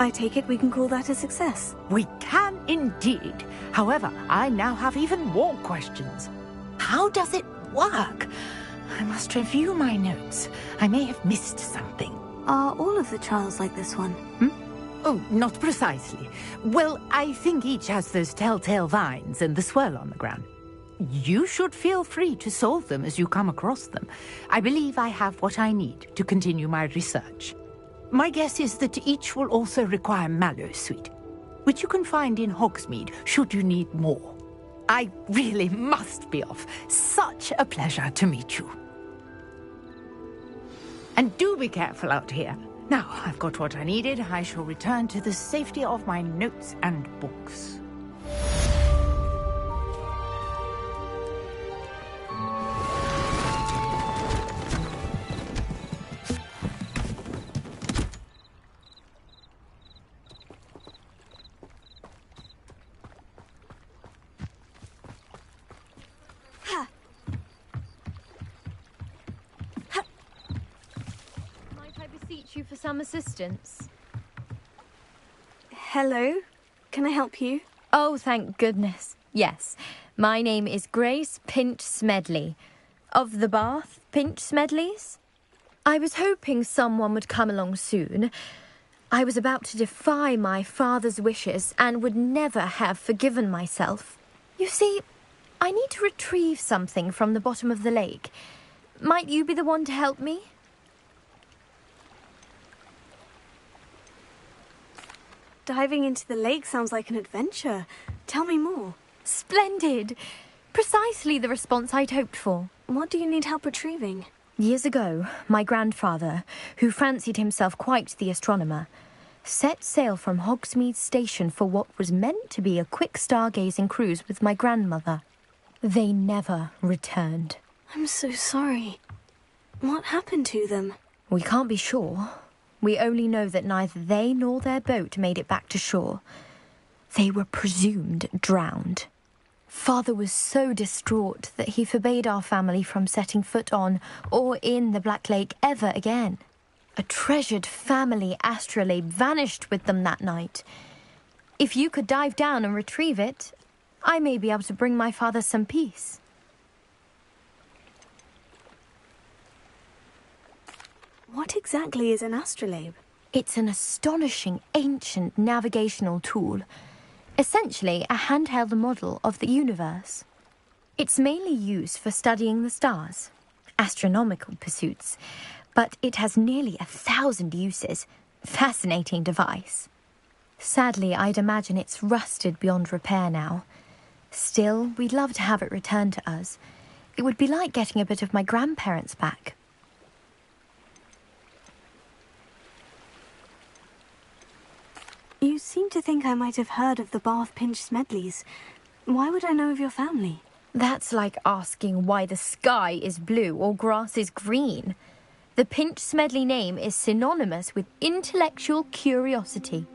I take it we can call that a success. We can indeed. However, I now have even more questions. How does it work? I must review my notes. I may have missed something. Are all of the trials like this one? Oh, not precisely. Well, I think each has those telltale vines and the swirl on the ground. You should feel free to solve them as you come across them. I believe I have what I need to continue my research. My guess is that each will also require mallow sweet, which you can find in Hogsmeade should you need more. I really must be off. Such a pleasure to meet you. And do be careful out here. Now I've got what I needed. I shall return to the safety of my notes and books. You for some assistance? Hello? Can I help you? Oh, thank goodness. Yes. My name is Grace Pinch Smedley. Of the Bath Pinch Smedleys? I was hoping someone would come along soon. I was about to defy my father's wishes and would never have forgiven myself. You see, I need to retrieve something from the bottom of the lake. Might you be the one to help me? Diving into the lake sounds like an adventure. Tell me more. Splendid! Precisely the response I'd hoped for. What do you need help retrieving? Years ago, my grandfather, who fancied himself quite the astronomer, set sail from Hogsmeade Station for what was meant to be a quick stargazing cruise with my grandmother. They never returned. I'm so sorry. What happened to them? We can't be sure. We only know that neither they nor their boat made it back to shore. They were presumed drowned. Father was so distraught that he forbade our family from setting foot on or in the Black Lake ever again. A treasured family astrolabe vanished with them that night. If you could dive down and retrieve it, I may be able to bring my father some peace. What exactly is an astrolabe? It's an astonishing ancient navigational tool. Essentially, a handheld model of the universe. It's mainly used for studying the stars, astronomical pursuits, but it has nearly 1,000 uses. Fascinating device. Sadly, I'd imagine it's rusted beyond repair now. Still, we'd love to have it returned to us. It would be like getting a bit of my grandparents back. You seem to think I might have heard of the Bath Pinch Smedleys. Why would I know of your family? That's like asking why the sky is blue or grass is green. The Pinch Smedley name is synonymous with intellectual curiosity.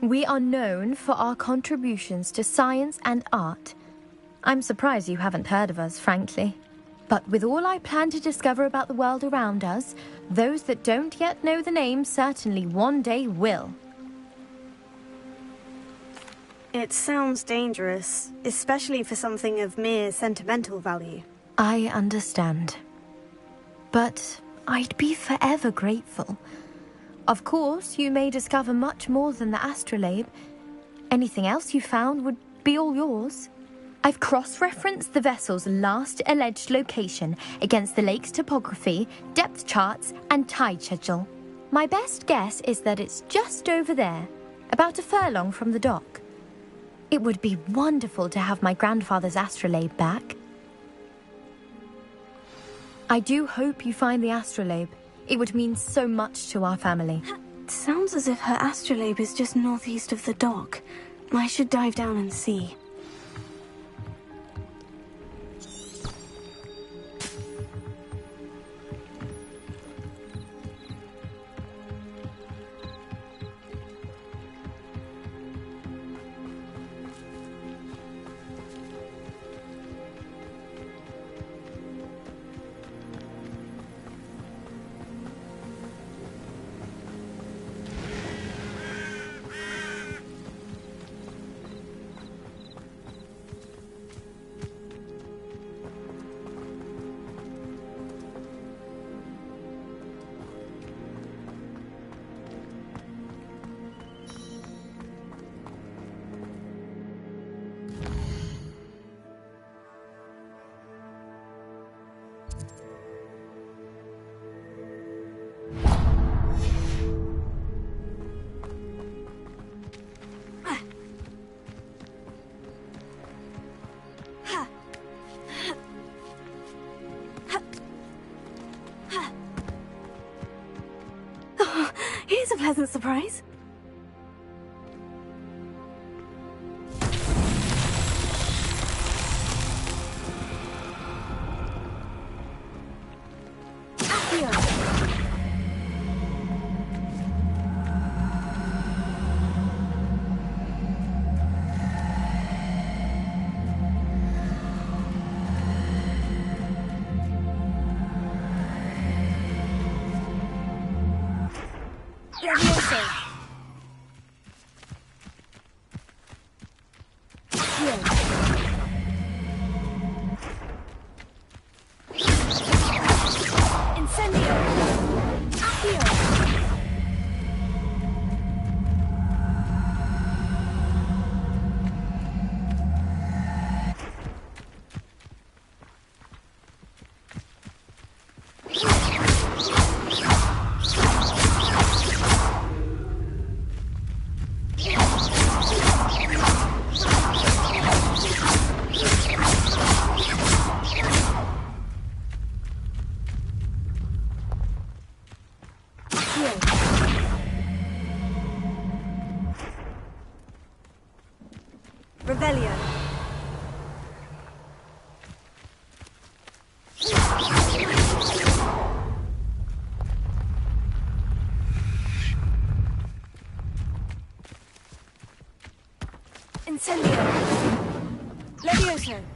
We are known for our contributions to science and art. I'm surprised you haven't heard of us, frankly. But with all I plan to discover about the world around us, those that don't yet know the name certainly one day will. It sounds dangerous, especially for something of mere sentimental value. I understand. But I'd be forever grateful. Of course, you may discover much more than the astrolabe. Anything else you found would be all yours. I've cross-referenced the vessel's last alleged location against the lake's topography, depth charts, and tide schedule. My best guess is that it's just over there, about a furlong from the dock. It would be wonderful to have my grandfather's astrolabe back. I do hope you find the astrolabe. It would mean so much to our family. It sounds as if her astrolabe is just northeast of the dock. I should dive down and see. pleasant surprise? Revelio. Incendio. Levioso.